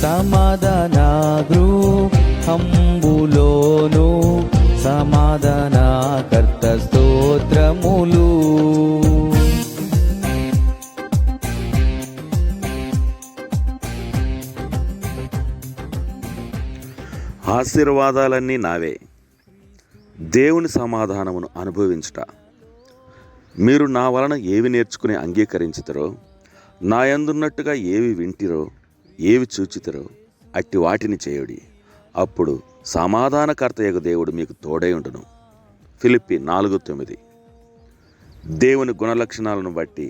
సమాధాన గృహంబులోను సమాధానకర్త స్తోత్రములు. ఆశీర్వాదాలన్నీ నావే. దేవుని సమాధానమును అనుభవించుట. మీరు నా వలన ఏవి నేర్చుకుని అంగీకరించుతారో, నా యందున్నట్టుగా ఏవి వింటిరో, ఏవి చూచితరో అట్టి వాటిని చేయుడి. అప్పుడు సమాధానకర్తయగు దేవుడు మీకు తోడై ఉండును. ఫిలిప్పి 4:9. దేవుని గుణలక్షణాలను బట్టి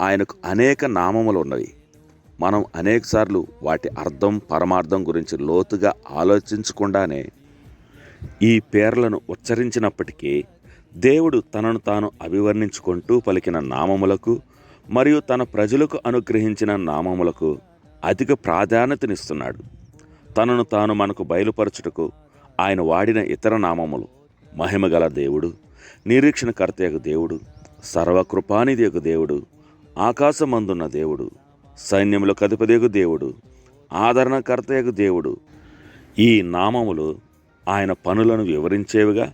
ఆయనకు అనేక నామములు ఉన్నవి. మనం అనేకసార్లు వాటి అర్థం పరమార్థం గురించి లోతుగా ఆలోచించకుండానే ఈ పేర్లను ఉచ్చరించినప్పటికీ దేవుడు తనను తాను అభివర్ణించుకుంటూ పలికిన నామములకు మరియు తన ప్రజలకు అనుగ్రహించిన నామములకు అధిక ప్రాధాన్యతనిస్తున్నాడు. తనను తాను మనకు బయలుపరచుటకు ఆయన వాడిన ఇతర నామములు మహిమగల దేవుడు, నిరీక్షణకర్తయగు దేవుడు, సర్వకృపానిధియగు దేవుడు, ఆకాశమందున్న దేవుడు, సైన్యములకు అధిపతియగు దేవుడు, ఆదరణకర్తయగు దేవుడు. ఈ నామములు ఆయన పనులను వివరించేవిగా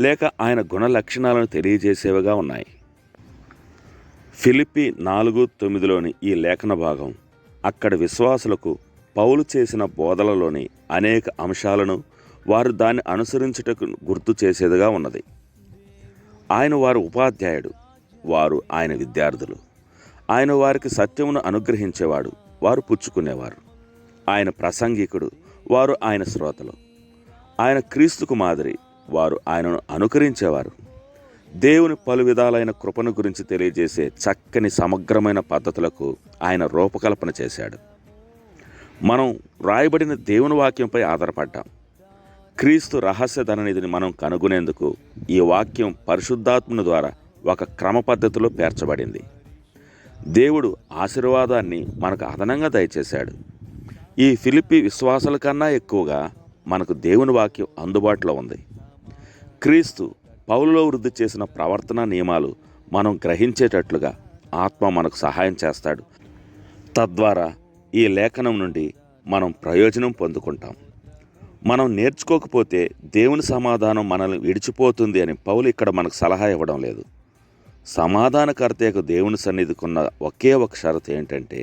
లేక ఆయన గుణ లక్షణాలను తెలియజేసేవిగా ఉన్నాయి. ఫిలిప్పి 4:9లోని ఈ లేఖన భాగం అక్కడి విశ్వాసులకు పౌలు చేసిన బోధలలోని అనేక అంశాలను వారు దాన్ని అనుసరించుటకు గుర్తు చేసేదిగా ఉన్నది. ఆయన వారు ఉపాధ్యాయుడు, వారు ఆయన విద్యార్థులు. ఆయన వారికి సత్యమును అనుగ్రహించేవాడు, వారు పుచ్చుకునేవారు. ఆయన ప్రసంగికుడు, వారు ఆయన శ్రోతలు. ఆయన క్రీస్తుకు మాదిరి, వారు ఆయనను అనుకరించేవారు. దేవుని పలు విధాలైన కృపను గురించి తెలియజేసే చక్కని సమగ్రమైన పద్ధతులకు ఆయన రూపకల్పన చేశాడు. మనం రాయబడిన దేవుని వాక్యంపై ఆధారపడ్డాం. క్రీస్తు రహస్య ధననిధిని మనం కనుగొనేందుకు ఈ వాక్యం పరిశుద్ధాత్మను ద్వారా ఒక క్రమ పద్ధతిలో పేర్చబడింది. దేవుడు ఆశీర్వాదాన్ని మనకు అదనంగా దయచేశాడు. ఈ ఫిలిప్పి విశ్వాసాల కన్నా ఎక్కువగా మనకు దేవుని వాక్యం అందుబాటులో ఉంది. క్రీస్తు పౌలులో వృద్ధి చేసిన ప్రవర్తన నియమాలు మనం గ్రహించేటట్లుగా ఆత్మ మనకు సహాయం చేస్తాడు. తద్వారా ఈ లేఖనం నుండి మనం ప్రయోజనం పొందుకుంటాం. మనం నేర్చుకోకపోతే దేవుని సమాధానం మనల్ని విడిచిపోతుంది అని పౌలు ఇక్కడ మనకు సలహా ఇవ్వడం లేదు. సమాధానకర్తయకు దేవుని సన్నిధికున్న ఒకే ఒక షరతు ఏంటంటే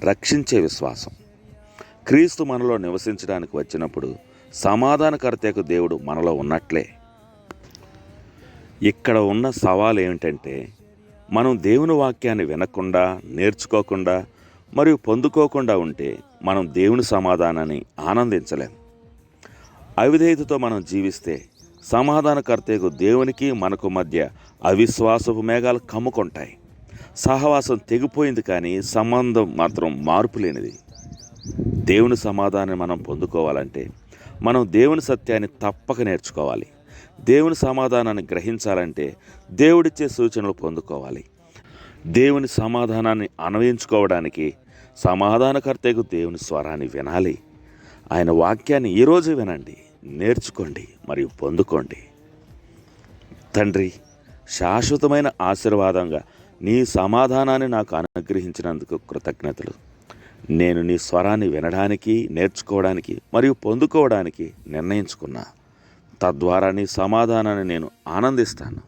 రక్షించే విశ్వాసం. క్రీస్తు మనలో నివసించడానికి వచ్చినప్పుడు సమాధానకర్తయకు దేవుడు మనలో ఉన్నట్లే. ఇక్కడ ఉన్న సవాలు ఏమిటంటే మనం దేవుని వాక్యాన్ని వినకుండా, నేర్చుకోకుండా మరియు పొందుకోకుండా ఉంటే మనం దేవుని సమాధానాన్ని ఆనందించలేం. అవిధేయతతో మనం జీవిస్తే సమాధానకర్తయకు దేవునికి మనకు మధ్య అవిశ్వాసపు మేఘాలు కమ్ముకుంటాయి. సహవాసం తెగిపోయింది, కానీ సంబంధం మాత్రం మార్పు లేనిది. దేవుని సమాధానాన్ని మనం పొందుకోవాలంటే మనం దేవుని సత్యాన్ని తప్పక నేర్చుకోవాలి. దేవుని సమాధానాన్ని గ్రహించాలంటే దేవుడిచ్చే సూచనలు పొందుకోవాలి. దేవుని సమాధానాన్ని అన్వయించుకోవడానికి సమాధానకర్తకు దేవుని స్వరాన్ని వినాలి. ఆయన వాక్యాన్ని ఈరోజు వినండి, నేర్చుకోండి మరియు పొందుకోండి. తండ్రి, శాశ్వతమైన ఆశీర్వాదంగా నీ సమాధానాన్ని నాకు అనుగ్రహించినందుకు కృతజ్ఞతలు. నేను నీ స్వరాన్ని వినడానికి, నేర్చుకోవడానికి మరియు పొందుకోవడానికి నిర్ణయించుకున్నా. తద్వారా నీ సమాధానాన్ని నేను ఆనందిస్తాను.